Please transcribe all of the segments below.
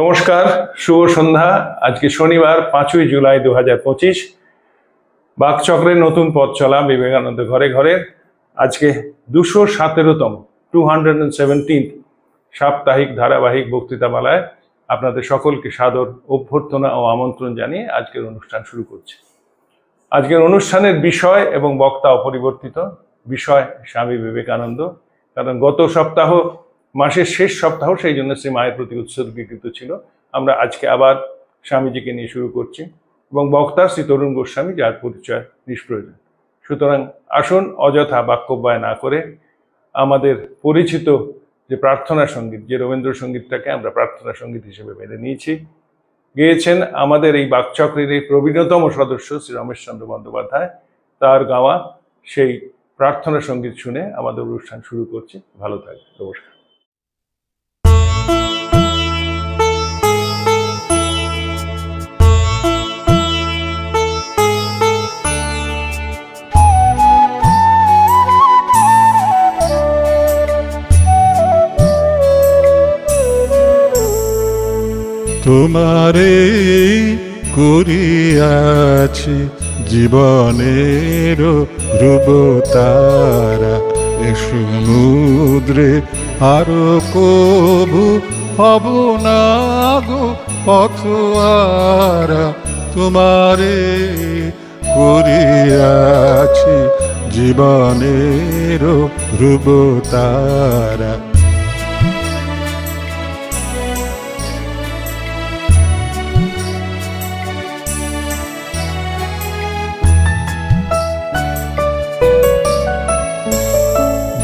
নমস্কার, শুভ সন্ধ্যা। আজকে শনিবার 5ই জুলাই 2025। বাকচক্রের নতুন পথ চলা বিবেকানন্দ ঘরে ঘরে আজকে 217তম 217th সাপ্তাহিক ধারাবাহিক বক্তৃতামালায় আপনাদের সকলকে সাদর অভ্যর্থনা ও আমন্ত্রণ জানিয়ে আজকের অনুষ্ঠান শুরু করছি। আজকের অনুষ্ঠানের বিষয় এবং বক্তা অপরিবর্তিত। বিষয় স্বামী বিবেকানন্দ, কারণ গত সপ্তাহ মাসের শেষ সপ্তাহ, সেই জন্য শ্রী মায়ের প্রতি উৎসর্গীকৃত ছিল। আমরা আজকে আবার স্বামীজিকে নিয়ে শুরু করছি এবং বক্তা শ্রী তরুণ গোস্বামী, যার পরিচয় নিষ্প্রয়োজন। সুতরাং আসুন অযথা বাক্যব্যয় না করে আমাদের পরিচিত যে প্রার্থনা সঙ্গীত, যে রবীন্দ্রসঙ্গীতটাকে আমরা প্রার্থনা সঙ্গীত হিসেবে মেনে নিয়েছি, গেয়েছেন আমাদের এই বাকচক্রের এই প্রবীণতম সদস্য শ্রী রমেশচন্দ্র বন্দ্যোপাধ্যায়। তার গাওয়া সেই প্রার্থনা সঙ্গীত শুনে আমাদের অনুষ্ঠান শুরু করছি। ভালো থাকবে। নমস্কার। তোমারে করিয়াছি জীবনের রূপতারা, এ সমুদ্রে আরো কবু হব না গো পথহারা। তোমারে করিয়াছি জীবনের রূপতারা।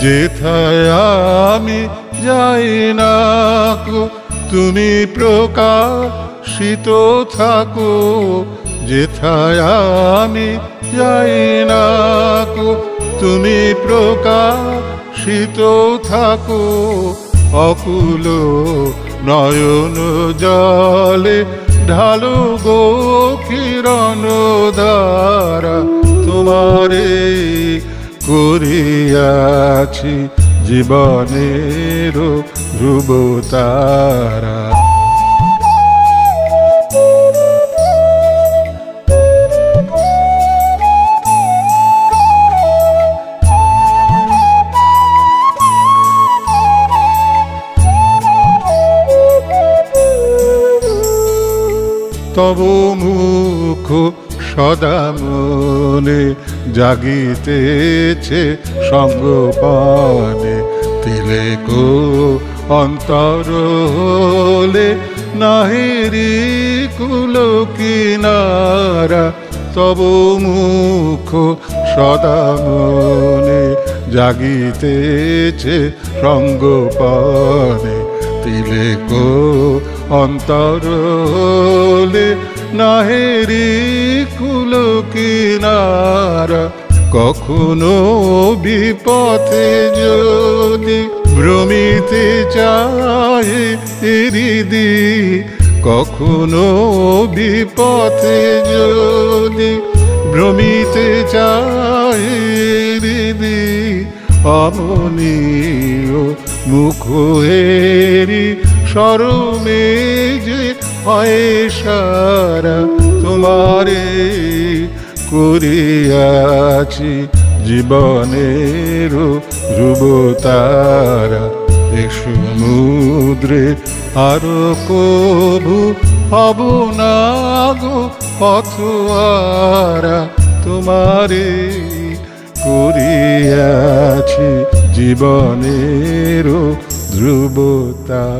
যেথায় আমি যাই না গো তুমি প্রকাশিত থাকো, যেথায় আমি যাই না গো তুমি প্রকাশিত থাকো। অকুল নয়ন জলে ঢালো গো কিরণ ধারা। তোমারে করিয়াছি জীবনের রূপতারা। তব মুখ সদা মনে জাগিতেছে সঙ্গপানে, তিলেকো অন্তর হলে নাহিরি কুল কিনারা। তব মুখ সদা মনে জাগিতেছে সঙ্গপানে, তিলেকো অন্তর হলে নাহেরি কুল কিনারা। কখনো বিপথে যদি ভ্রমিতে চাহে হৃদি, কখনো বিপথে যদি ভ্রমিতে চাহে হৃদি, অমনীয় মুখ হেরি শরমে যে হয় সারা। তোমারে করিয়াছি জীবনের রূপতারা, এ সমুদ্রে আরো কবু হব না গো পথহারা। তোমারে করিয়াছি জীবনের ধ্রুবতারা।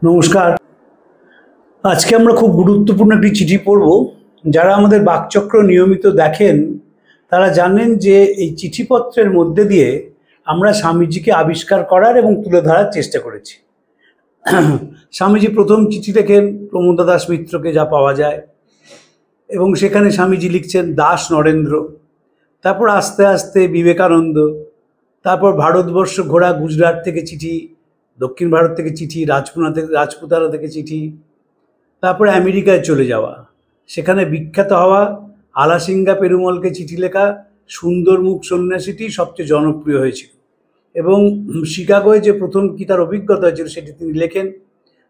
নমস্কার। আজকে আমরা খুব গুরুত্বপূর্ণ একটি চিঠি পড়ব। যারা আমাদের বাকচক্র নিয়মিত দেখেন তারা জানেন যে এই চিঠিপত্রের মধ্যে দিয়ে আমরা স্বামীজিকে আবিষ্কার করার এবং তুলে ধরার চেষ্টা করেছি। স্বামীজি প্রথম চিঠি লেখেন প্রমোদা দাস মিত্রকে, যা পাওয়া যায়, এবং সেখানে স্বামীজি লিখছেন দাস নরেন্দ্র। তারপর আস্তে আস্তে বিবেকানন্দ, তারপর ভারতবর্ষ ঘোরা গুজরাট থেকে চিঠি দক্ষিণ ভারত থেকে চিঠি, রাজপুতানা থেকে চিঠি, তারপরে আমেরিকায় চলে যাওয়া, সেখানে বিখ্যাত হওয়া, আলাসিঙ্গা পেরুমলকে চিঠি লেখা সুন্দরমুখ সন্ন্যাসীটি সবচেয়ে জনপ্রিয় হয়েছিল। এবং শিকাগোয় যে প্রথম কি তার অভিজ্ঞতা হয়েছিল সেটি তিনি লেখেন।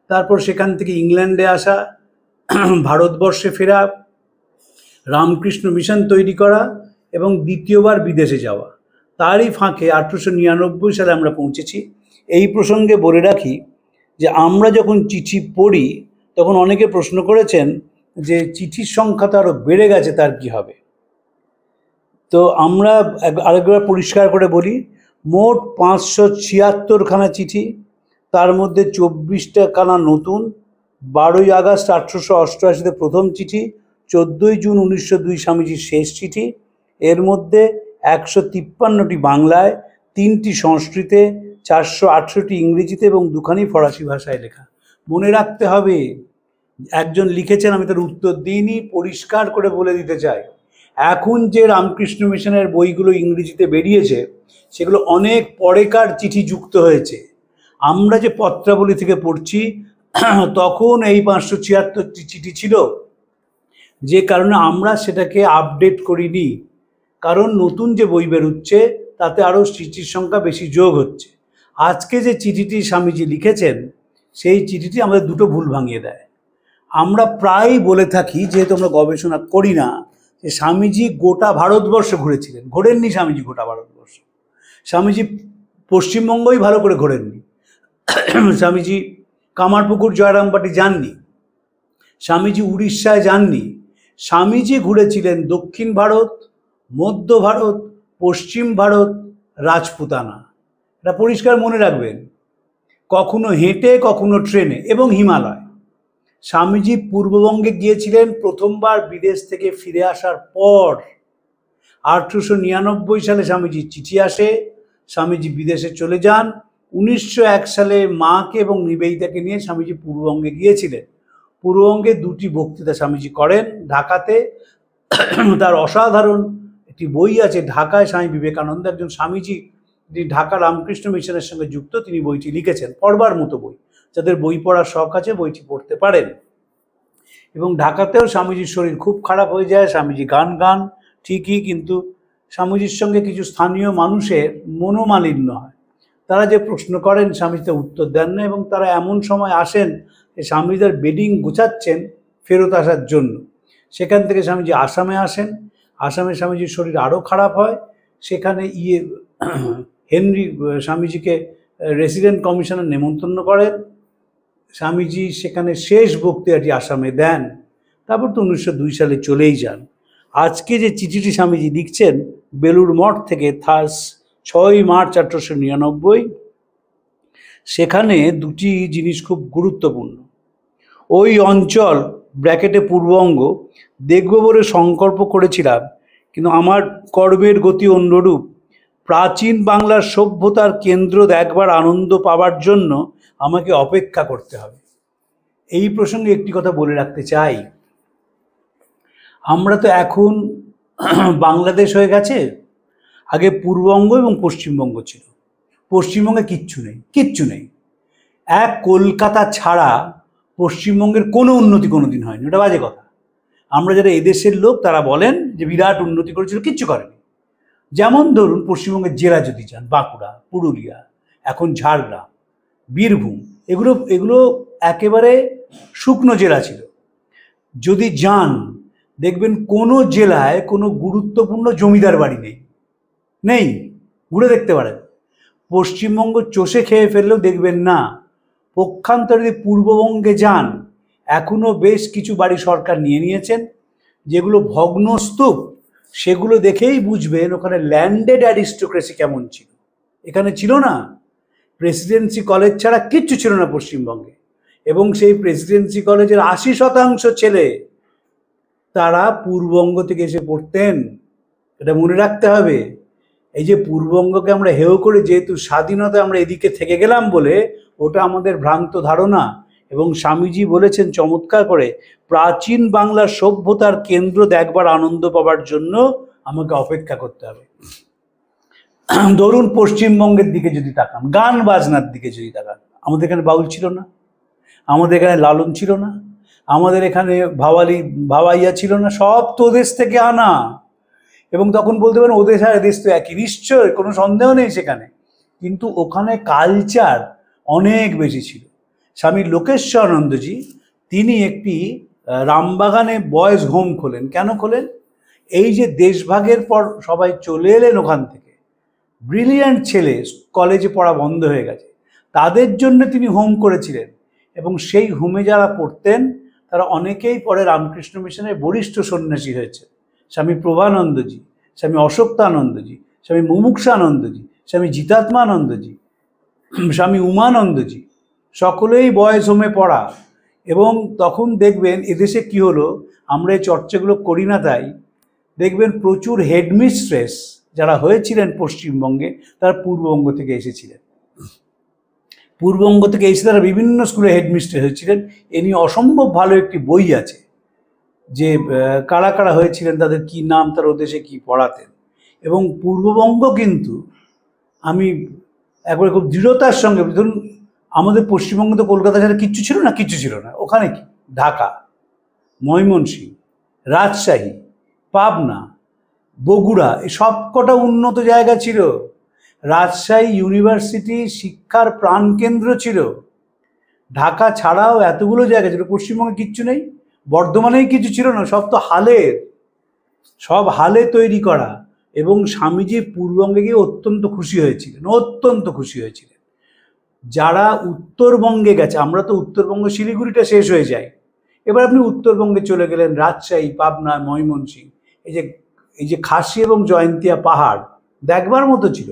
তারপর সেখান থেকে ইংল্যান্ডে আসা, ভারতবর্ষে ফেরা, রামকৃষ্ণ মিশন তৈরি করা এবং দ্বিতীয়বার বিদেশে যাওয়া। তারই ফাঁকে 1899 সালে আমরা পৌঁছেছি। এই প্রসঙ্গে বলে রাখি যে আমরা যখন চিঠি পড়ি তখন অনেকে প্রশ্ন করেছেন যে চিঠির সংখ্যা তো আরও বেড়ে গেছে, তার কি হবে? তো আমরা আরেকবার পরিষ্কার করে বলি, মোট 576খানা চিঠি, তার মধ্যে 24টা খানা নতুন। 12ই আগস্ট 1888 প্রথম চিঠি, 14ই জুন 1902 স্বামীজির শেষ চিঠি। এর মধ্যে 153টি বাংলায়, 3টি সংস্কৃতে, 418টি ইংরেজিতে এবং 2খানি ফরাসি ভাষায় লেখা। মনে রাখতে হবে, একজন লিখেছেন, আমি তার উত্তর দিইনি, পরিষ্কার করে বলে দিতে চাই, এখন যে রামকৃষ্ণ মিশনের বইগুলো ইংরেজিতে বেরিয়েছে সেগুলো অনেক পরেকার চিঠি যুক্ত হয়েছে। আমরা যে পত্রাবলী থেকে পড়ছি তখন এই 576টি চিঠি ছিল, যে কারণে আমরা সেটাকে আপডেট করিনি। কারণ নতুন যে বই বেরোচ্ছে তাতে আরও চিঠির সংখ্যা বেশি যোগ হচ্ছে। আজকে যে চিঠিটি স্বামীজি লিখেছেন সেই চিঠিটি আমাদের দুটো ভুল ভাঙিয়ে দেয়। আমরা প্রায় বলে থাকি, যেহেতু আমরা গবেষণা করি না, যে স্বামীজি গোটা ভারতবর্ষ ঘুরেছিলেন। ঘোরেননি স্বামীজি গোটা ভারতবর্ষ। স্বামীজি পশ্চিমবঙ্গই ভালো করে ঘোরেননি। স্বামীজি কামারপুকুর, জয়রামবাটি যাননি। স্বামীজি উড়িষ্যায় যাননি। স্বামীজি ঘুরেছিলেন দক্ষিণ ভারত, মধ্য ভারত, পশ্চিম ভারত, রাজপুতানা। এটা পরিষ্কার মনে রাখবেন। কখনো হেঁটে, কখনো ট্রেনে এবং হিমালয়। স্বামীজি পূর্ববঙ্গে গিয়েছিলেন প্রথমবার বিদেশ থেকে ফিরে আসার পর। 1899 সালে স্বামীজির চিঠি আসে, স্বামীজি বিদেশে চলে যান। 1901 সালে মাকে এবং নিবেদিতাকে নিয়ে স্বামীজি পূর্ববঙ্গে গিয়েছিলেন। পূর্ববঙ্গে 2টি বক্তৃতা স্বামীজি করেন, ঢাকাতে। তার অসাধারণ একটি বই আছে, ঢাকায় স্বামী বিবেকানন্দ, একজন স্বামীজি যিনি ঢাকা রামকৃষ্ণ মিশনের সঙ্গে যুক্ত, তিনি বইটি লিখেছেন। পড়বার মতো বই, যাদের বই পড়ার শখ আছে বইটি পড়তে পারেন। এবং ঢাকাতেও স্বামীজির শরীর খুব খারাপ হয়ে যায়। স্বামীজি গান ঠিকই, কিন্তু স্বামীজির সঙ্গে কিছু স্থানীয় মানুষের মনোমালিন্য হয়। তারা যে প্রশ্ন করেন স্বামীজি উত্তর দেন না, এবং তারা এমন সময় আসেন যে স্বামীজি বেডিং গোছাচ্ছেন ফেরত আসার জন্য। সেখান থেকে স্বামীজি আসামে আসেন। আসামে স্বামীজির শরীর আরও খারাপ হয়। সেখানে হেনরি স্বামীজিকে রেসিডেন্ট কমিশনার নেমন্তন্ন করেন। স্বামীজি সেখানে শেষ বক্তৃতাটি আসামে দেন। তারপর তো 1902 সালে চলেই যান। আজকে যে চিঠিটি স্বামীজি লিখছেন বেলুড় মঠ থেকে, 6ই মার্চ 1899, সেখানে 2টি জিনিস খুব গুরুত্বপূর্ণ। ওই অঞ্চল ব্র্যাকেটে পূর্ববঙ্গ দেখব বলে সংকল্প করেছিলাম, কিন্তু আমার কর্মের গতি অন্যরূপ। প্রাচীন বাংলার সভ্যতার কেন্দ্র দেখবার আনন্দ পাওয়ার জন্য আমাকে অপেক্ষা করতে হবে। এই প্রসঙ্গে একটি কথা বলে রাখতে চাই, আমরা তো এখন বাংলাদেশ হয়ে গেছে। আগে পূর্ববঙ্গ এবং পশ্চিমবঙ্গ ছিল। পশ্চিমবঙ্গে কিচ্ছু নেই। এক কলকাতা ছাড়া পশ্চিমবঙ্গের কোনো উন্নতি কোনোদিন হয়নি। ওটা বাজে কথা। আমরা যারা এদেশের লোক তারা বলেন যে বিরাট উন্নতি করেছিল, কিচ্ছু করেনি। যেমন ধরুন পশ্চিমবঙ্গের জেলা যদি যান, বাঁকুড়া, পুরুলিয়া, এখন ঝাড়গ্রাম, বীরভূম, এগুলো একেবারে শুকনো জেলা ছিল। যদি যান দেখবেন কোনো জেলায় কোনো গুরুত্বপূর্ণ জমিদার বাড়ি নেই। ঘুরে দেখতে পারেন। পশ্চিমবঙ্গ চষে খেয়ে ফেললেও দেখবেন না। পক্ষান্তরে যদি পূর্ববঙ্গে যান, এখনও বেশ কিছু বাড়ি সরকার নিয়েছেন, যেগুলো ভগ্নস্তূপ। সেগুলো দেখেই বুঝবেন ওখানে ল্যান্ডেড অ্যারিস্টোক্রেসি কেমন ছিল। এখানে ছিল না। প্রেসিডেন্সি কলেজ ছাড়া কিচ্ছু ছিল না পশ্চিমবঙ্গে। এবং সেই প্রেসিডেন্সি কলেজের 80% ছেলে তারা পূর্ববঙ্গ থেকে এসে পড়তেন। এটা মনে রাখতে হবে। এই যে পূর্ববঙ্গকে আমরা হেয় করে, যেহেতু স্বাধীনতা আমরা এদিকে থেকে গেলাম বলে, ওটা আমাদের ভ্রান্ত ধারণা। এবং স্বামীজি বলেছেন চমৎকার করে, প্রাচীন বাংলার সভ্যতার কেন্দ্র দেখবার আনন্দ পাওয়ার জন্য আমাকে অপেক্ষা করতে হবে। ধরুন পশ্চিমবঙ্গের দিকে যদি তাকান, গান বাজনার দিকে যদি তাকান, আমাদের এখানে বাউল ছিল না, আমাদের এখানে লালন ছিল না, আমাদের এখানে ভাওয়াইয়া ছিল না, সব তো ওদেশ থেকে আনা। এবং তখন বলতে পারেন ওদেশ আর এদেশ তো একই, নিশ্চয় কোনো সন্দেহ নেই সেখানে, কিন্তু ওখানে কালচার অনেক বেশি ছিল। স্বামী লোকেশ্বরানন্দজি তিনি একটি রামবাগানে বয়েজ হোম খোলেন। কেন খোলেন? এই যে দেশভাগের পর সবাই চলে এলেন ওখান থেকে, ব্রিলিয়ান্ট ছেলে, কলেজে পড়া বন্ধ হয়ে গেছে, তাদের জন্য তিনি হোম করেছিলেন। এবং সেই হোমে যারা পড়তেন তারা অনেকেই পরে রামকৃষ্ণ মিশনের বরিষ্ঠ সন্ন্যাসী হয়েছে। স্বামী প্রভানন্দজি, স্বামী অশোক্তানন্দজি, স্বামী মুমুক্ষানন্দজি, স্বামী জিতাত্মানন্দজি, স্বামী উমানন্দজি, সকলেই বয়েজ হোমে পড়া। এবং তখন দেখবেন এদেশে কি হলো, আমরা এই চর্চাগুলো করি না, তাই দেখবেন প্রচুর হেডমিস্ট্রেস যারা হয়েছিলেন পশ্চিমবঙ্গে তারা পূর্ববঙ্গ থেকে এসেছিলেন। পূর্ববঙ্গ থেকে এসে তারা বিভিন্ন স্কুলে হেডমিস্ট্রেস হয়েছিলেন। এ নিয়ে অসম্ভব ভালো একটি বই আছে, যে কারা কারা হয়েছিলেন, তাদের কি নাম, তার ওদেশে কি পড়াতেন। এবং পূর্ববঙ্গ কিন্তু আমি একবার খুব দৃঢ়তার সঙ্গে, ধরুন আমাদের পশ্চিমবঙ্গে তো কলকাতা ছাড়া কিচ্ছু ছিল না, কিচ্ছু ছিল না। ওখানে কি ঢাকা, ময়মনসিংহ, রাজশাহী, পাবনা, বগুড়া, এই সব কটা উন্নত জায়গা ছিল। রাজশাহী ইউনিভার্সিটি শিক্ষার প্রাণকেন্দ্র ছিল। ঢাকা ছাড়াও এতগুলো জায়গা ছিল, পশ্চিমবঙ্গে কিচ্ছু নেই। বর্ধমানেই কিছু ছিল না, সব তো হালের, সব হালে তৈরি করা। এবং স্বামীজি পূর্ববঙ্গে গিয়ে অত্যন্ত খুশি হয়েছিলেন, অত্যন্ত খুশি হয়েছিলেন। যারা উত্তরবঙ্গে গেছে, আমরা তো উত্তরবঙ্গ শিলিগুড়িটা শেষ হয়ে যায়, এবার আপনি উত্তরবঙ্গে চলে গেলেন, রাজশাহী, পাবনা, ময়মনসিংহ, এই যে খাসি এবং জয়ন্তিয়া পাহাড় দেখবার মতো ছিল।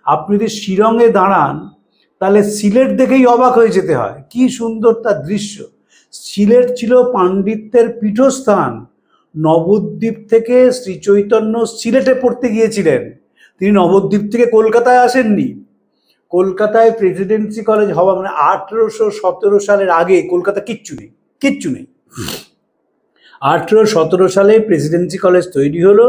আপনি যদি শিলংয়ে দাঁড়ান তাহলে সিলেট দেখেই অবাক হয়ে যেতে হয়, কি সুন্দর তার দৃশ্য। সিলেট ছিল পাণ্ডিত্যের পীঠস্থান। নবদ্বীপ থেকে শ্রী চৈতন্য সিলেটে পড়তে গিয়েছিলেন, তিনি নবদ্বীপ থেকে কলকাতায় আসেননি। কলকাতায় প্রেসিডেন্সি কলেজ হওয়া মানে 1817 সালের আগে কলকাতা কিচ্ছু নেই, কিচ্ছু নেই। 1817 সালে প্রেসিডেন্সি কলেজ তৈরি হলো,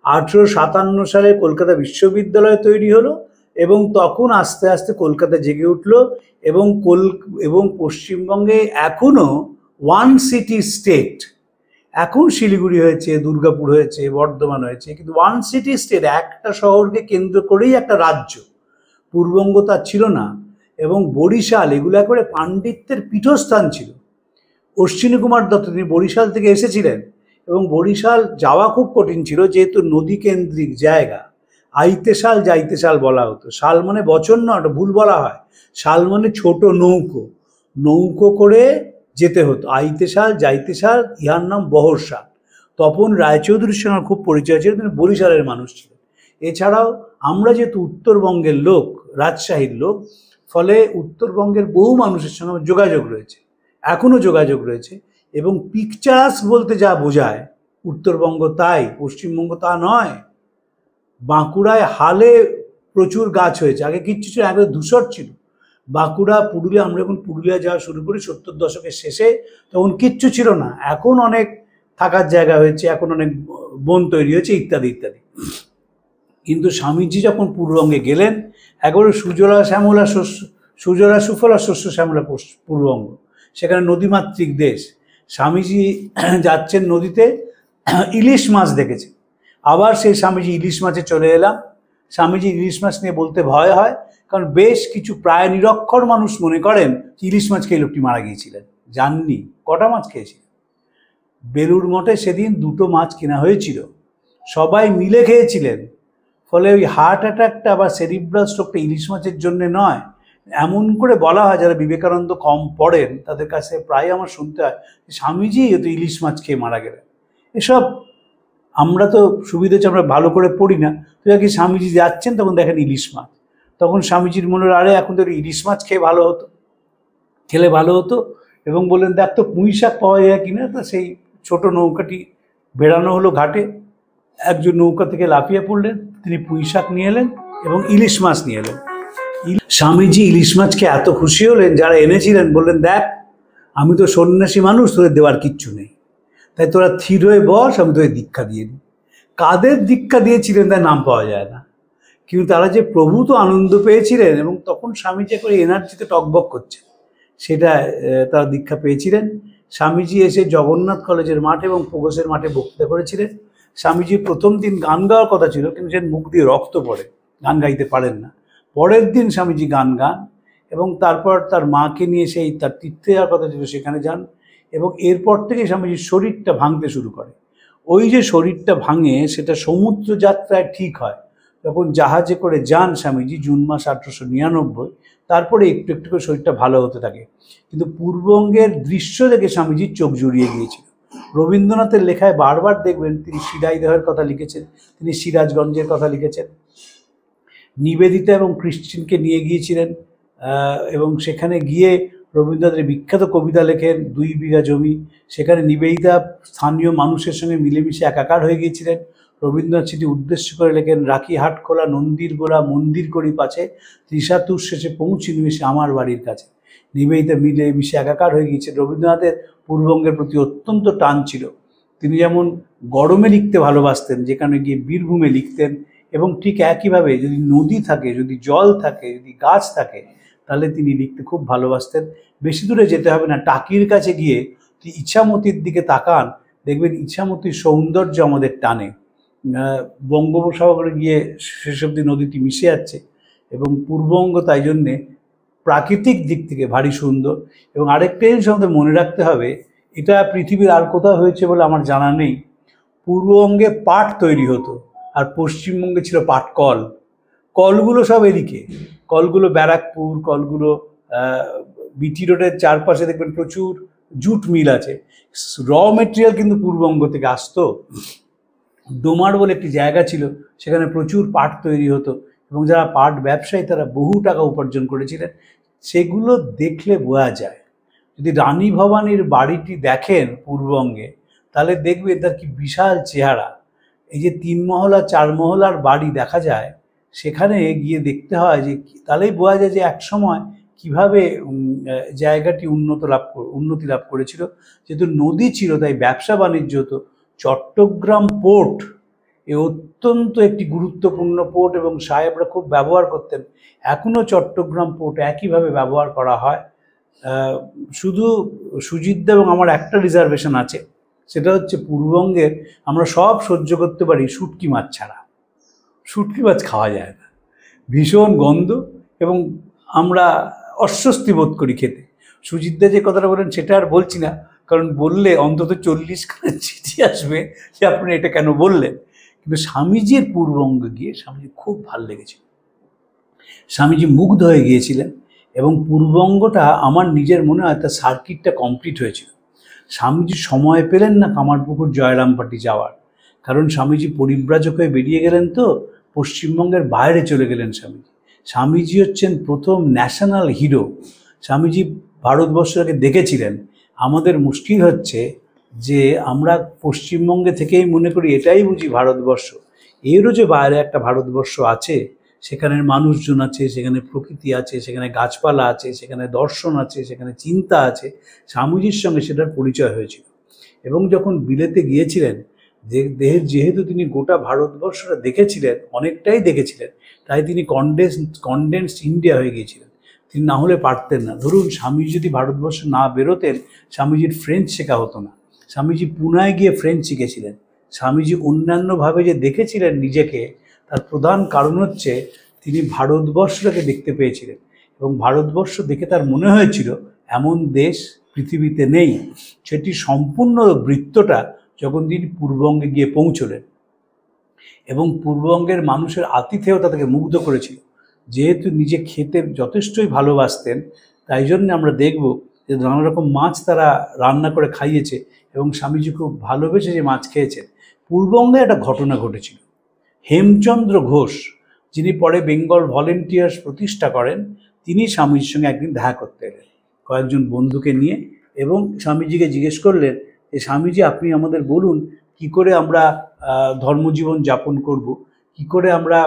1857 সালে কলকাতা বিশ্ববিদ্যালয় তৈরি হলো, এবং তখন আস্তে আস্তে কলকাতা জেগে উঠল। এবং পশ্চিমবঙ্গে এখনও ওয়ান সিটি স্টেট, এখন শিলিগুড়ি হয়েছে, দুর্গাপুর হয়েছে, বর্ধমান হয়েছে, কিন্তু ওয়ান সিটি স্টেট, একটা শহরকে কেন্দ্র করেই একটা রাজ্য। পূর্ববঙ্গ তা ছিল না। এবং বরিশাল, এগুলো একেবারে পাণ্ডিত্যের পীঠস্থান ছিল। অশ্বিনী কুমার দত্ত তিনি বরিশাল থেকে এসেছিলেন, এবং বরিশাল যাওয়া খুব কঠিন ছিল, যেহেতু নদী কেন্দ্রিক জায়গা। আইতে শাল যাইতে শাল বলা হতো, শাল মানে বচন না, ওটা ভুল বলা হয়। শাল মানে ছোট নৌকো, নৌকো করে যেতে হতো। আইতে শাল যাইতে শাল, ইহার নাম বহরশাল। তপন রায়চৌধুরীর সঙ্গে খুব পরিচয় ছিল, তিনি বরিশালের মানুষ ছিলেন। এছাড়াও আমরা যেহেতু উত্তরবঙ্গের লোক, রাজশাহীর লোক, ফলে উত্তরবঙ্গের বহু মানুষের সঙ্গে যোগাযোগ রয়েছে, এখনও যোগাযোগ রয়েছে। এবং পিকচারাস বলতে যা বোঝায় উত্তরবঙ্গ তাই, পশ্চিমবঙ্গ তা নয়। বাঁকুড়ায় হালে প্রচুর গাছ হয়েছে, আগে কিচ্ছু ছিল, আগে ধূসর ছিল। বাঁকুড়া, পুরুলিয়া, আমরা যখন পুরুলিয়া যাওয়া শুরু করি 70 দশকের শেষে, তখন কিচ্ছু ছিল না। এখন অনেক থাকার জায়গা হয়েছে, এখন অনেক বন তৈরি হয়েছে, ইত্যাদি ইত্যাদি। কিন্তু স্বামীজি যখন পূর্ববঙ্গে গেলেন, একবারে সুজলা শ্যামলা শস্য, সুজলা সুফলা শস্য শ্যামলা পূর্ববঙ্গ, সেখানে নদীমাতৃক দেশ। স্বামীজি যাচ্ছেন নদীতে, ইলিশ মাছ দেখেছে। আবার সেই স্বামীজি ইলিশ মাছে চলে এলাম। স্বামীজি ইলিশ মাছ নিয়ে বলতে ভয় হয়, কারণ বেশ কিছু প্রায় নিরক্ষর মানুষ মনে করেন ইলিশ মাছ খেয়ে লোকটি মারা গিয়েছিলেন। জাননি কটা মাছ খেয়েছিলেন। বেলুড় মঠে সেদিন 2টো মাছ কেনা হয়েছিল, সবাই মিলে খেয়েছিলেন। ফলে ওই হার্ট অ্যাটাকটা বা সেরিব্রাল স্ট্রোকটা ইলিশ মাছের জন্যে নয়, এমন করে বলা হয়। যারা বিবেকানন্দ কম পড়েন তাদের কাছে প্রায় আমার শুনতে হয় স্বামীজি তো ইলিশ মাছ খেয়ে মারা গেলেন। এসব আমরা তো সুবিধা হচ্ছে আমরা ভালো করে পড়ি না। তো কি স্বামীজি যাচ্ছেন, তখন দেখেন ইলিশ মাছ, তখন স্বামীজির মনে হলো আরে এখন তো ইলিশ মাছ খেয়ে ভালো হতো, খেলে ভালো হতো। এবং বললেন দেখ তো পুঁই শাক পাওয়া যায় কিনা। তা সেই ছোট নৌকাটি বেড়ানো হলো ঘাটে, একজন নৌকা থেকে লাফিয়ে পড়লেন, তিনি পুঁই শাক নিয়ে এলেন এবং ইলিশ মাছ নিয়ে এলেন। স্বামীজি ইলিশ মাছকে এত খুশি হলেন, যারা এনেছিলেন বললেন দেখ আমি তো সন্ন্যাসী মানুষ, তোদের দেওয়ার কিচ্ছু নেই, তাই তোরা থির হয়ে বস, আমি তোদের দীক্ষা দিয়ে দিই। কাদের দীক্ষা দিয়েছিলেন তার নাম পাওয়া যায় না, কিন্তু তারা যে প্রভূত আনন্দ পেয়েছিলেন এবং তখন স্বামীজি করে এনার্জিতে টকবক করছে, সেটা তারা দীক্ষা পেয়েছিলেন। স্বামীজি এসে জগন্নাথ কলেজের মাঠে এবং প্রগোসের মাঠে বক্তৃতা করেছিলেন। স্বামীজি প্রথম দিন গান গাওয়ার কথা ছিল, কিন্তু সে মুখ দিয়ে রক্ত পড়ে, গান গাইতে পারেন না। পরের দিন স্বামীজি গান গান এবং তারপর তার মাকে নিয়ে সেই তার তীর্থে যাওয়ার কথা ছিল সেখানে যান এবং এরপর থেকে স্বামীজির শরীরটা ভাঙতে শুরু করে। ওই যে শরীরটা ভাঙে সেটা সমুদ্র যাত্রায় ঠিক হয়, যখন জাহাজে করে যান স্বামীজি জুন মাস 1899, তারপরে একটু একটু করে শরীরটা ভালো হতে থাকে। কিন্তু পূর্ববঙ্গের দৃশ্য দেখে স্বামীজির চোখ জুড়িয়ে গিয়েছিল। রবীন্দ্রনাথের লেখায় বারবার দেখবেন তিনি শিলাইদহের কথা লিখেছেন, তিনি সিরাজগঞ্জের কথা লিখেছেন। নিবেদিতা এবং ক্রিশ্চিনকে নিয়ে গিয়েছিলেন এবং সেখানে গিয়ে রবীন্দ্রনাথের বিখ্যাত কবিতা লেখেন 2 বিঘা জমি। সেখানে নিবেদিতা স্থানীয় মানুষের সঙ্গে মিলেমিশে একাকার হয়ে গিয়েছিলেন। রবীন্দ্রনাথ সেটি উদ্দেশ্য করে লেখেন, রাখি হাট খোলা নন্দীর গোলা মন্দির করি পাছে, ত্রিশাতুর শেষে পৌঁছি নিমেষে আমার বাড়ির কাছে। নিবেদিতা মিলেমিশে একাকার হয়ে গিয়েছেন। রবীন্দ্রনাথের পূর্ববঙ্গের প্রতি অত্যন্ত টান ছিল। তিনি যেমন গরমে লিখতে ভালোবাসতেন, যেখানে গিয়ে বীরভূমে লিখতেন, এবং ঠিক একইভাবে যদি নদী থাকে, যদি জল থাকে, যদি গাছ থাকে, তাহলে তিনি লিখতে খুব ভালোবাসতেন। বেশি দূরে যেতে হবে না, টাকির কাছে গিয়ে ইছামতির দিকে তাকান, দেখবেন ইছামতির সৌন্দর্য আমাদের টানে। বঙ্গোপসাগরে গিয়ে শেষ অবধি নদীটি মিশে যাচ্ছে এবং পূর্ববঙ্গ তাই জন্যে প্রাকৃতিক দিক থেকে ভারী সুন্দর। এবং আরেকটা জিনিস আমাদের মনে রাখতে হবে, এটা পৃথিবীর আর কোথাও হয়েছে বলে আমার জানা নেই। পূর্ববঙ্গে পাট তৈরি হতো আর পশ্চিমবঙ্গে ছিল পাট কল। কলগুলো সব এদিকে, কলগুলো ব্যারাকপুর, কলগুলো বিটি রোডের চারপাশে দেখবেন প্রচুর জুট মিল আছে। র মেটেরিয়াল কিন্তু পূর্ববঙ্গ থেকে আসতো। ডোমার বলে একটি জায়গা ছিল, সেখানে প্রচুর পাট তৈরি হতো এবং যারা পাট ব্যবসায়ী তারা বহু টাকা উপার্জন করেছিলেন। সেগুলো দেখলে বোঝা যায়। যদি রানী ভবানীর বাড়িটি দেখেন পূর্ববঙ্গে, তাহলে দেখবেন তার কি বিশাল চেহারা। এই যে 3 মহলা 4 মহলার বাড়ি দেখা যায়, সেখানে গিয়ে দেখতে হয় যে তাহলেই বোঝা যায় যে একসময় কীভাবে জায়গাটি উন্নতি লাভ করেছিল। যেহেতু নদী ছিল তাই ব্যবসা বাণিজ্য হতো। চট্টগ্রাম পোর্ট এ অত্যন্ত একটি গুরুত্বপূর্ণ পোর্ট এবং সাহেবরা খুব ব্যবহার করতেন। এখনও চট্টগ্রাম পোর্ট একইভাবে ব্যবহার করা হয়। শুধু সুজিতদা এবং আমার একটা রিজার্ভেশন আছে, সেটা হচ্ছে পূর্ববঙ্গের আমরা সব সহ্য করতে পারি শুটকি মাছ ছাড়া। শুটকি মাছ খাওয়া যায় না, ভীষণ গন্ধ এবং আমরা অস্বস্তি বোধ করি খেতে। সুজিতদা যে কথাটা বলেন সেটা আর বলছি না, কারণ বললে অন্তত 40খানা চিঠি আসবে যে আপনি এটা কেন বললেন। কিন্তু স্বামীজির পূর্ববঙ্গে গিয়ে স্বামীজি খুব ভালো লেগেছিল, স্বামীজি মুগ্ধ হয়ে গিয়েছিলেন এবং পূর্ববঙ্গটা আমার নিজের মনে হয় তার সার্কিটটা কমপ্লিট হয়েছিল। স্বামীজি সময় পেলেন না কামারপুকুর জয়রামবাটি যাওয়ার, কারণ স্বামীজি পরিব্রাজক হয়ে বেরিয়ে গেলেন, তো পশ্চিমবঙ্গের বাইরে চলে গেলেন স্বামীজি। স্বামীজি হচ্ছেন প্রথম ন্যাশনাল হিরো। স্বামীজি ভারতবর্ষকে দেখেছিলেন। আমাদের মুশকিল হচ্ছে যে আমরা পশ্চিমবঙ্গে থেকেই মনে করি এটাই বুঝি ভারতবর্ষ। এরও যে বাইরে একটা ভারতবর্ষ আছে, সেখানের মানুষজন আছে, সেখানে প্রকৃতি আছে, সেখানে গাছপালা আছে, সেখানে দর্শন আছে, সেখানে চিন্তা আছে। স্বামীজির সঙ্গে সেটার পরিচয় হয়েছিল। এবং যখন বিলেতে গিয়েছিলেন, যেহেতু তিনি গোটা ভারতবর্ষটা দেখেছিলেন, অনেকটাই দেখেছিলেন, তাই তিনি কনডেন্সড ইন্ডিয়া হয়ে গিয়েছিলেন। তিনি না হলে পারতেন না। ধরুন স্বামীজি যদি ভারতবর্ষ না বেরোতেন, স্বামীজির ফ্রেঞ্চ শেখা হতো না। স্বামীজি পুনায় গিয়ে ফ্রেঞ্চ শিখেছিলেন। স্বামীজি অন্যান্যভাবে যে দেখেছিলেন নিজেকে, তার প্রধান কারণ হচ্ছে তিনি ভারতবর্ষটাকে দেখতে পেয়েছিলেন এবং ভারতবর্ষ দেখে তার মনে হয়েছিল এমন দেশ পৃথিবীতে নেই। সেটি সম্পূর্ণ বৃত্তটা যখন তিনি পূর্ববঙ্গে গিয়ে পৌঁছলেন এবং পূর্ববঙ্গের মানুষের আতিথেয়তা তাকে মুগ্ধ করেছিল। যেহেতু নিজে খেতে যথেষ্টই ভালোবাসতেন, তাই জন্য আমরা দেখব যে নানা রকম মাছ তারা রান্না করে খাইয়েছে এবং স্বামীজি খুব ভালোবেসে যে মাছ খেয়েছেন। পূর্ববঙ্গে একটা ঘটনা ঘটেছিল। হেমচন্দ্র ঘোষ, যিনি পরে বেঙ্গল ভলেন্টিয়ার্স প্রতিষ্ঠা করেন, তিনি স্বামীজির সঙ্গে একদিন দেখা করতে এলেন কয়েকজন বন্ধুকে নিয়ে এবং স্বামীজিকে জিজ্ঞেস করলেন যে স্বামীজি আপনি আমাদের বলুন কি করে আমরা ধর্মজীবন যাপন করব, কি করে আমরা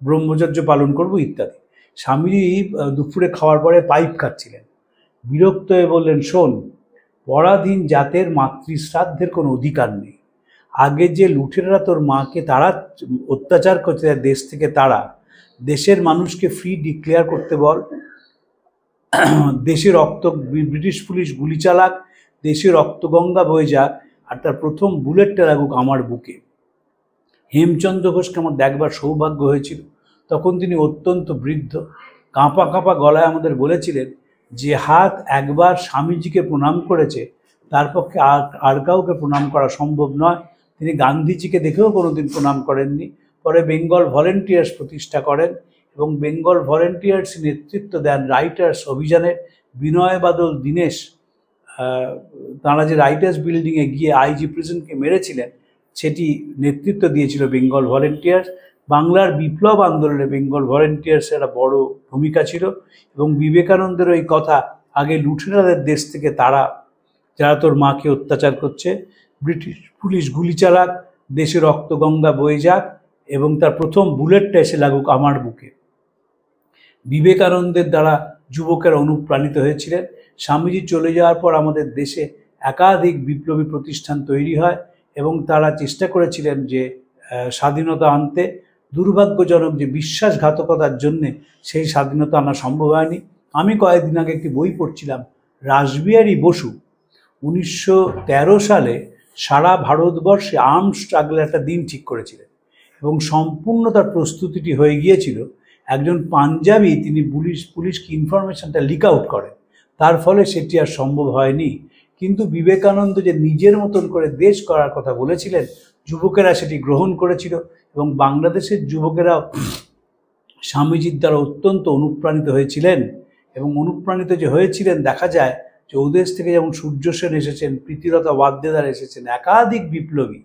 ব্রহ্মচর্য পালন করব ইত্যাদি। স্বামীজি দুপুরে খাওয়ার পরে পাইপ খাচ্ছিলেন। বিরক্ত হয়ে বললেন, শোন, পরাধীন জাতের মাতৃশ্রাদ্ধের কোনো অধিকার নেই। আগে যে লুঠেরা তোর মাকে তারা অত্যাচার করছে, দেশ থেকে তারা, দেশের মানুষকে ফ্রি ডিক্লেয়ার করতে বল, দেশে রক্ত, ব্রিটিশ পুলিশ গুলি চালাক, দেশে রক্তগঙ্গা বয়ে যাক, আর তার প্রথম বুলেটটা লাগুক আমার বুকে। হেমচন্দ্র ঘোষকে আমার দেখবার সৌভাগ্য হয়েছিল। তখন তিনি অত্যন্ত বৃদ্ধ, কাঁপা কাঁপা গলায় আমাদের বলেছিলেন যে হাত একবার স্বামীজিকে প্রণাম করেছে তার পক্ষে আর কাউকে প্রণাম করা সম্ভব নয়। তিনি গান্ধীজিকে দেখেও কোনোদিন প্রণাম করেননি। পরে বেঙ্গল ভলেন্টিয়ার্স প্রতিষ্ঠা করেন এবং বেঙ্গল ভলেন্টিয়ার্স নেতৃত্ব দেন রাইটার্স অভিযানের। বিনয় বাদল দীনেশ তাঁরা যে রাইটার্স বিল্ডিংয়ে গিয়ে আইজি প্রিজনকে মেরেছিলেন সেটি নেতৃত্ব দিয়েছিল বেঙ্গল ভলেন্টিয়ার্স। বাংলার বিপ্লব আন্দোলনে বেঙ্গল ভলেন্টিয়ার্সের একটা বড় ভূমিকা ছিল এবং বিবেকানন্দের ওই কথা, আগে লুঠেরাদের দেশ থেকে তারা, যারা তোর মাকে অত্যাচার করছে, ব্রিটিশ পুলিশ গুলি চালাক, দেশে রক্তগঙ্গা বয়ে যাক এবং তার প্রথম বুলেটটা এসে লাগুক আমার বুকে। বিবেকানন্দের দ্বারা যুবকেরা অনুপ্রাণিত হয়েছিলেন। স্বামীজি চলে যাওয়ার পর আমাদের দেশে একাধিক বিপ্লবী প্রতিষ্ঠান তৈরি হয় এবং তারা চেষ্টা করেছিলেন যে স্বাধীনতা আনতে। দুর্ভাগ্যজনক যে বিশ্বাসঘাতকতার জন্যে সেই স্বাধীনতা আনা সম্ভব হয়নি। আমি কয়েকদিন আগে একটি বই পড়ছিলাম, রাসবিহারী বসু 1913 সালে সারা ভারতবর্ষে আর্ম স্ট্রাগলের একটা দিন ঠিক করেছিলেন এবং সম্পূর্ণ তার প্রস্তুতিটি হয়ে গিয়েছিল। একজন পাঞ্জাবি তিনি পুলিশকে ইনফরমেশনটা লিক আউট করেন, তার ফলে সেটি আর সম্ভব হয়নি। কিন্তু বিবেকানন্দ যে নিজের মতন করে দেশ করার কথা বলেছিলেন, যুবকেরা সেটি গ্রহণ করেছিল এবং বাংলাদেশের যুবকেরাও স্বামীজির দ্বারা অত্যন্ত অনুপ্রাণিত হয়েছিলেন। এবং অনুপ্রাণিত যে হয়েছিলেন দেখা যায় যে ওদেশ থেকে যেমন সূর্য সেন এসেছেন, প্রীতিলতা ওয়াদ্দেদার এসেছেন, একাধিক বিপ্লবী,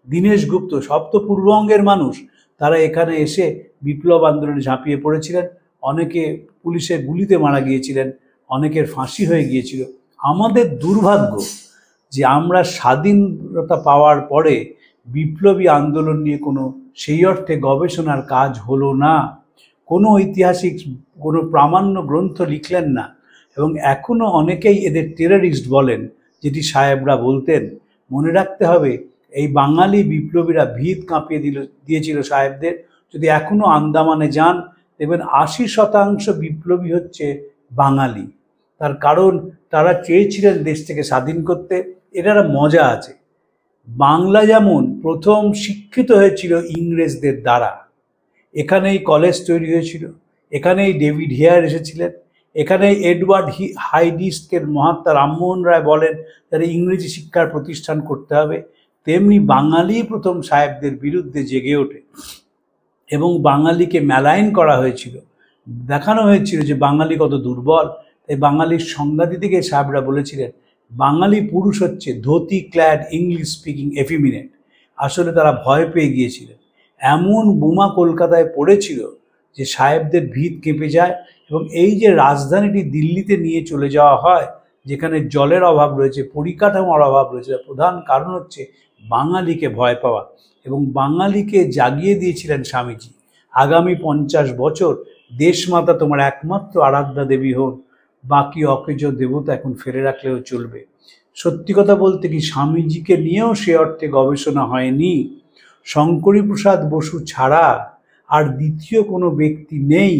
দীনেশ গুপ্ত, সব তো পূর্ববঙ্গের মানুষ, তারা এখানে এসে বিপ্লব আন্দোলনে ঝাঁপিয়ে পড়েছিলেন। অনেকে পুলিশের গুলিতে মারা গিয়েছিলেন, অনেকের ফাঁসি হয়ে গিয়েছিল। আমাদের দুর্ভাগ্য যে আমরা স্বাধীনতা পাওয়ার পরে বিপ্লবী আন্দোলন নিয়ে কোনো সেই অর্থে গবেষণার কাজ হলো না, কোনো ঐতিহাসিক কোনো প্রামাণ্য গ্রন্থ লিখলেন না এবং এখনও অনেকেই এদের টেররিস্ট বলেন, যেটি সাহেবরা বলতেন। মনে রাখতে হবে এই বাঙালি বিপ্লবীরা ভিত কাঁপিয়ে দিয়েছিল সাহেবদের। যদি এখনও আন্দামানে যান দেখবেন 80% বিপ্লবী হচ্ছে বাঙালি। তার কারণ তারা চেয়েছিলেন দেশ থেকে স্বাধীন করতে। এটার একটা মজা আছে, বাংলা যেমন প্রথম শিক্ষিত হয়েছিল ইংরেজদের দ্বারা, এখানেই কলেজ তৈরি হয়েছিল, এখানেই ডেভিড হেয়ার এসেছিলেন, এখানেই এডওয়ার্ড হাইডিস্কের মহাত্মা রামমোহন রায় বলেন তারা ইংরেজি শিক্ষার প্রতিষ্ঠান করতে হবে। তেমনি বাঙালি প্রথম সাহেবদের বিরুদ্ধে জেগে ওঠে এবং বাঙালিকে মেলাইন করা হয়েছিল, দেখানো হয়েছিল যে বাঙালি কত দুর্বল। তাই বাঙালির সংজ্ঞা দিতে গিয়ে সাহেবরা বলেছিলেন বাঙালি পুরুষ হচ্ছে ধুতি ক্ল্যাড ইংলিশ স্পিকিং এফিমিনেট। আসলে তারা ভয় পেয়ে গিয়েছিলেন। এমন বোমা কলকাতায় পড়েছিল যে সাহেবদের ভিত কেঁপে যায় এবং এই যে রাজধানীটি দিল্লিতে নিয়ে চলে যাওয়া হয়, যেখানে জলের অভাব রয়েছে, পরিকাঠামোর অভাব রয়েছে, প্রধান কারণ হচ্ছে বাঙালিকে ভয় পাওয়া। এবং বাঙালিকে জাগিয়ে দিয়েছিলেন স্বামীজি, আগামী 50 বছর দেশমাতা তোমার একমাত্র আরাধ্যা দেবী হন, বাকি অকেজ দেবতা এখন ফেলে রাখলেও চলবে। সত্যি কথা বলতে কি স্বামীজিকে নিয়েও সে অর্থে গবেষণা হয়নি। শঙ্করী প্রসাদ বসু ছাড়া আর দ্বিতীয় কোনো ব্যক্তি নেই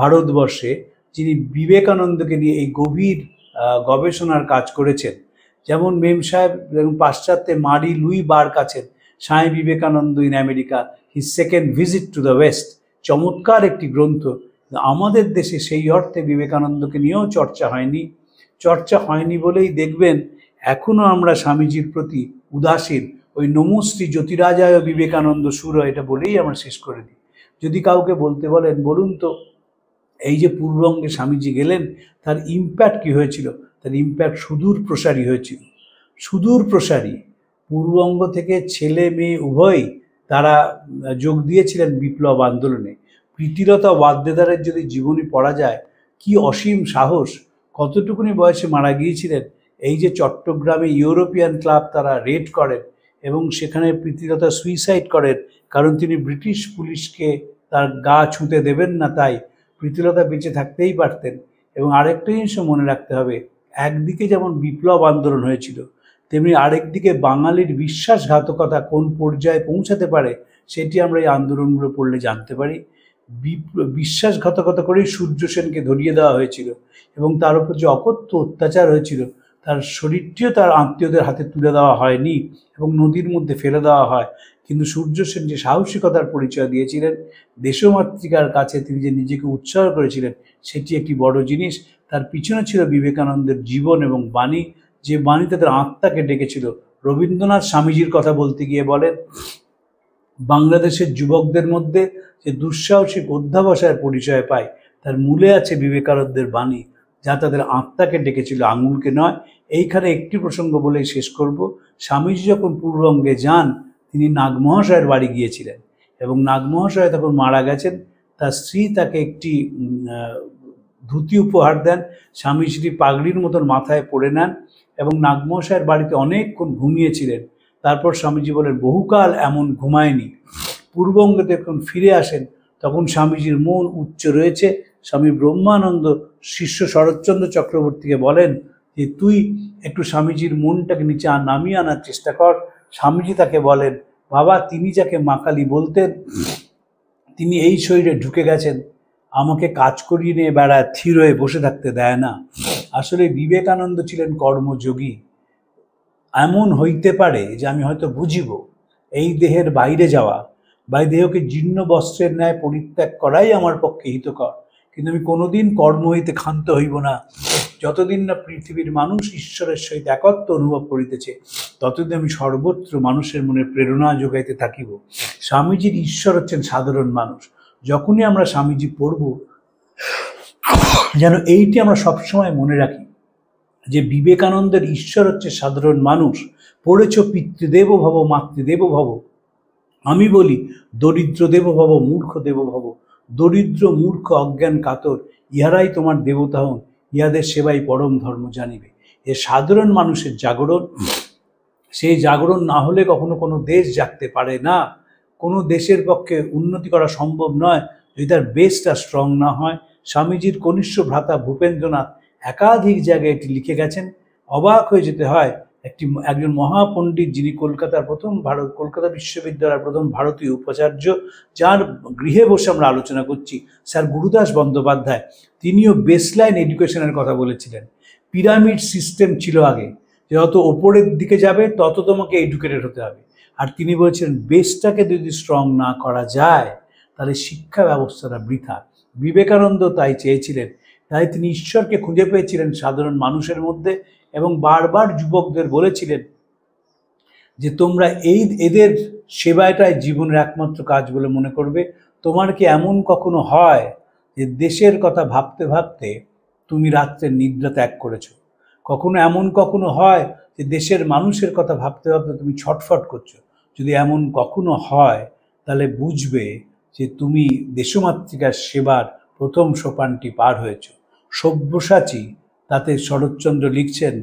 ভারতবর্ষে যিনি বিবেকানন্দকে নিয়ে এই গভীর গবেষণার কাজ করেছেন। যেমন মেম সাহেব পাশ্চাত্যে মারি লুই বার্ক আছেন, Swami Vivekananda in America, his second visit to the West, চমৎকার একটি গ্রন্থ। আমাদের দেশে সেই অর্থে বিবেকানন্দকে নিয়েও চর্চা হয়নি বলেই দেখবেন এখনও আমরা স্বামীজির প্রতি উদাসীন। ওই নমশ্রী জ্যোতিরাজায় বিবেকানন্দ সুর, এটা বলেই আমরা শেষ করে দিই। যদি কাউকে বলতে বলেন বলুন তো এই যে পূর্ববঙ্গে স্বামীজি গেলেন তার ইম্প্যাক্ট কী হয়েছিল? তার ইম্প্যাক্ট সুদূর প্রসারী হয়েছিল, সুদূর প্রসারী। পূর্ববঙ্গ থেকে ছেলে মেয়ে উভয়ই তারা যোগ দিয়েছিলেন বিপ্লব আন্দোলনে। প্রীতিলতা ওয়াদ্দেদারের যদি জীবনী পড়া যায়, কি অসীম সাহস, কতটুকুনি বয়সে মারা গিয়েছিলেন। এই যে চট্টগ্রামে ইউরোপিয়ান ক্লাব তারা রেড করেন এবং সেখানে প্রীতিলতা সুইসাইড করেন, কারণ তিনি ব্রিটিশ পুলিশকে তার গা ছুঁতে দেবেন না, তাই প্রীতিলতা বেঁচে থাকতেই পারতেন। এবং আরেকটা জিনিসও মনে রাখতে হবে, একদিকে যেমন বিপ্লব আন্দোলন হয়েছিল, তেমনি আরেকদিকে বাঙালির বিশ্বাসঘাতকতা কোন পর্যায়ে পৌঁছাতে পারে সেটি আমরা এই আন্দোলনগুলো পড়লে জানতে পারি। বিশ্বাসঘাতকতা করেই সূর্য সেনকে ধরিয়ে দেওয়া হয়েছিল এবং তার উপর যে অকথ্য অত্যাচার হয়েছিল, তার শরীরটিও তার আত্মীয়দের হাতে তুলে দেওয়া হয়নি এবং নদীর মধ্যে ফেলে দেওয়া হয়। কিন্তু সূর্য সেন যে সাহসিকতার পরিচয় দিয়েছিলেন, দেশমাতৃকার কাছে তিনি যে নিজেকে উৎসর্গ করেছিলেন, সেটি একটি বড় জিনিস। তার পিছনে ছিল বিবেকানন্দের জীবন এবং বাণী, যে বাণী তাদের আত্মাকে ডেকেছিল। রবীন্দ্রনাথ স্বামীজির কথা বলতে গিয়ে বলেন, বাংলাদেশের যুবকদের মধ্যে যে দুঃসাহসিক অধ্যাবসায়ের পরিচয় পায়, তার মূলে আছে বিবেকানন্দের বাণী, যা তাদের আত্মাকে ডেকেছিল, আঙুলকে নয়। এইখানে একটি প্রসঙ্গ বলেই শেষ করব। স্বামীজি যখন পূর্ববঙ্গে যান, তিনি নাগমহাশয়ের বাড়ি গিয়েছিলেন এবং নাগমহাশয় তখন মারা গেছেন। তার স্ত্রী তাকে একটি ধুতি উপহার দেন। স্বামীজি পাগড়ির মতন মাথায় পরে নেন এবং নাগমহাশয়ের বাড়িতে অনেকক্ষণ ঘুমিয়েছিলেন। তারপর স্বামীজি বলেন, বহুকাল এমন ঘুমায়নি। পূর্ববঙ্গে যখন ফিরে আসেন, তখন স্বামীজির মন উচ্চ রয়েছে। স্বামী ব্রহ্মানন্দ শিষ্য শরৎচন্দ্র চক্রবর্তীকে বলেন যে তুই একটু স্বামীজির মনটাকে নিচে নামিয়ে আনার চেষ্টা কর। স্বামীজি তাকে বলেন, বাবা, তিনি যাকে মা কালী বলতেন, তিনি এই শরীরে ঢুকে গেছেন, আমাকে কাজ করিয়ে নিয়ে বেড়ায়, থির হয়ে বসে থাকতে দেয় না। আসলে বিবেকানন্দ ছিলেন কর্মযোগী। এমন হইতে পারে যে আমি হয়তো বুঝিব এই দেহের বাইরে যাওয়া বা এই দেহকে জীর্ণ বস্ত্রের ন্যায় পরিত্যাগ করাই আমার পক্ষে হিতকর, কিন্তু আমি কোনোদিন কর্ম হইতে ক্ষান্ত হইব না। যতদিন না পৃথিবীর মানুষ ঈশ্বরের সহিত একত্ব অনুভব করিতেছে, ততদিন আমি সর্বত্র মানুষের মনে প্রেরণা যোগাইতে থাকিব। স্বামীজির ঈশ্বর হচ্ছেন সাধারণ মানুষ। যখনই আমরা স্বামীজি পড়ব, যেন এইটি আমরা সবসময় মনে রাখি যে বিবেকানন্দের ঈশ্বর হচ্ছে সাধারণ মানুষ। পড়েছ পিতৃদেব ভব, মাতৃদেব ভব। আমি বলি দরিদ্র দেব ভব, মূর্খ দেব ভব। দরিদ্র, মূর্খ, অজ্ঞান, কাতর, ইহারাই তোমার দেবতা হন, ইহাদের সেবাই পরম ধর্ম জানিবে। এ সাধারণ মানুষের জাগরণ। সেই জাগরণ না হলে কখনো কোনো দেশ জাগতে পারে না। কোনো দেশের পক্ষে উন্নতি করা সম্ভব নয় যদি তার বেসটা স্ট্রং না হয়। স্বামীজির কনিষ্ঠ ভ্রাতা ভূপেন্দ্রনাথ একাধিক জায়গায় এটি লিখে গেছেন। অবাক হয়ে যেতে হয়, একজন মহাপণ্ডিত, যিনি কলকাতা বিশ্ববিদ্যালয়ের প্রথম ভারতীয় উপাচার্য, যার গৃহে বসে আমরা আলোচনা করছি, স্যার গুরুদাস বন্দ্যোপাধ্যায়, তিনিও বেসলাইন এডুকেশনের কথা বলেছিলেন। পিরামিড সিস্টেম ছিল আগে, যত ওপরের দিকে যাবে তত তোমাকে এডুকেটেড হতে হবে। আর তিনি বলেছিলেন বেসটাকে যদি স্ট্রং না করা যায় তাহলে শিক্ষা ব্যবস্থাটা বৃথা। বিবেকানন্দ তাই চেয়েছিলেন। তাই তিনি ঈশ্বরকে খুঁজে পেয়েছিলেন সাধারণ মানুষের মধ্যে এবং বারবার যুবকদের বলেছিলেন যে তোমরা এদের সেবাটাই জীবনের একমাত্র কাজ বলে মনে করবে। তোমার কি এমন কখনো হয় যে দেশের কথা ভাবতে ভাবতে তুমি রাত্রে নিদ্রা ত্যাগ করেছো? কখনো হয় যে দেশের মানুষের কথা ভাবতে ভাবতে তুমি ছটফট করছো? যদি এমন কখনো হয় তাহলে বুঝবে যে তুমি দেশমাতৃকার সেবার প্রথম সোপানটি পার হয়েছ। সব্যসাচী তাতে শরৎচন্দ্র লিখছেন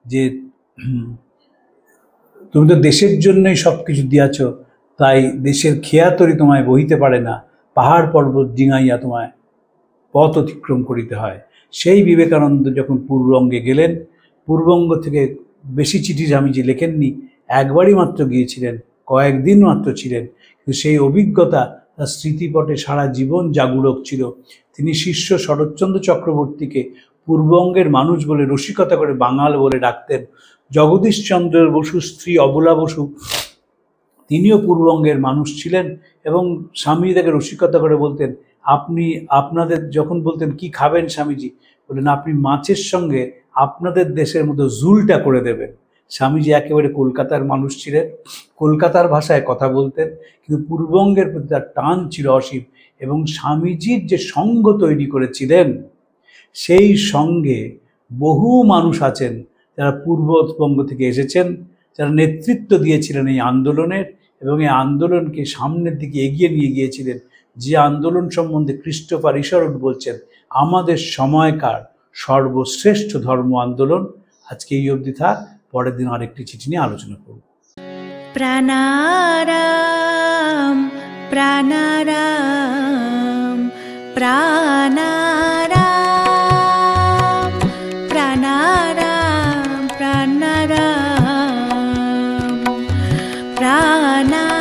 যে তুমি তো দেশের জন্যই সব কিছু দিয়াছ, তাই দেশের খেয়াতরি তোমায় বহিতে পারে না, পাহাড় পর্বত ডিঙাইয়া তোমায় পথ অতিক্রম করিতে হয়। সেই বিবেকানন্দ যখন পূর্ববঙ্গে গেলেন, পূর্ববঙ্গ থেকে বেশি চিঠি স্বামীজি লেখেননি, একবারই মাত্র গিয়েছিলেন, কয়েকদিন মাত্র ছিলেন, কিন্তু সেই অভিজ্ঞতা তার স্মৃতিপটে সারা জীবন জাগরুক ছিল। তিনি শিষ্য শরৎচন্দ্র চক্রবর্তীকে পূর্ববঙ্গের মানুষ বলে রসিকতা করে বাঙাল বলে ডাকতেন। জগদীশচন্দ্র বসুর স্ত্রী অবলা বসু, তিনিও পূর্ববঙ্গের মানুষ ছিলেন এবং স্বামীজি তাকে রসিকতা করে বলতেন, আপনাদের যখন বলতেন কি খাবেন স্বামীজি, বললেন আপনি মাছের সঙ্গে আপনাদের দেশের মতো ঝুলটা করে দেবেন। স্বামীজি একেবারে কলকাতার মানুষ ছিলেন, কলকাতার ভাষায় কথা বলতেন, কিন্তু পূর্ববঙ্গের প্রতি তার টান ছিল অসীম। এবং স্বামীজির যে সঙ্গ তৈরি করেছিলেন, সেই সঙ্গে বহু মানুষ আছেন যারা পূর্ববঙ্গ থেকে এসেছেন, যারা নেতৃত্ব দিয়েছিলেন এই আন্দোলনের এবং এই আন্দোলনকে সামনের দিকে এগিয়ে নিয়ে গিয়েছিলেন। যে আন্দোলন সম্বন্ধে ক্রিস্টোফার ঈশ্বরক বলছেন আমাদের সময়কার সর্বশ্রেষ্ঠ ধর্ম আন্দোলন। আজকে এই অবধি থাক, পরের দিন আরেকটি চিঠি নিয়ে আলোচনা করব। প্রাণারাম প্রাণারাম প্রাণারাম প্রাণারাম প্রাণারাম नाम